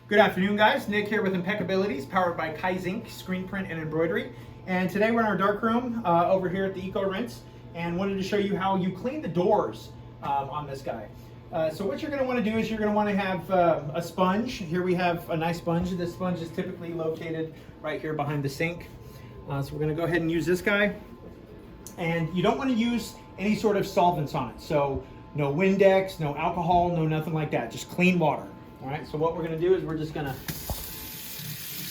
Good afternoon, guys. Nick here with Impeccabilities, powered by Kaizink, screen print and embroidery. And today we're in our darkroom over here at the Eco Rinse, and wanted to show you how you clean the doors on this guy. So what you're going to want to do is you're going to want to have a sponge. Here we have a nice sponge. This sponge is typically located right here behind the sink. So we're going to go ahead and use this guy. And you don't want to use any sort of solvents on it. So no Windex, no alcohol, no nothing like that. Just clean water. All right, so what we're going to do is we're just going to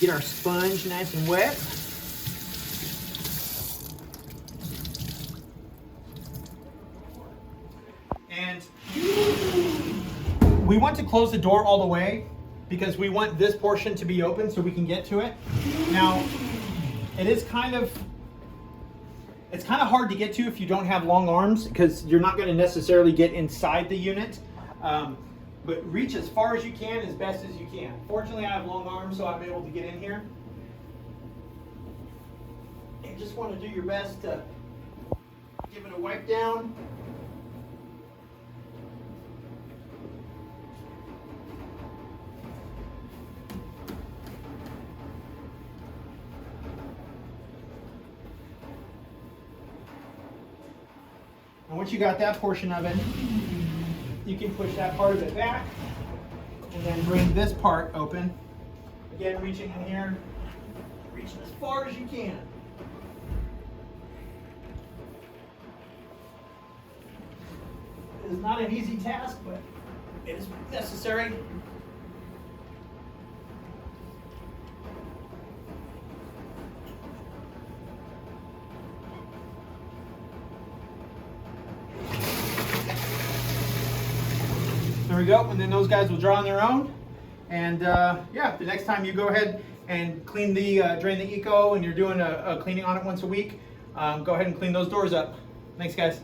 get our sponge nice and wet. And we want to close the door all the way because we want this portion to be open so we can get to it. Now, it's kind of hard to get to if you don't have long arms because you're not going to necessarily get inside the unit. But reach as far as you can, as best as you can. Fortunately, I have long arms, so I'm able to get in here. And just want to do your best to give it a wipe down. And once you got that portion of it, you can push that part of it back and then bring this part open. Again, reaching in here, reaching as far as you can. It is not an easy task, but it is necessary. There we go, and then those guys will dry on their own. And yeah, the next time you go ahead and clean the drain the Eco and you're doing a cleaning on it once a week, go ahead and clean those doors up. Thanks, guys.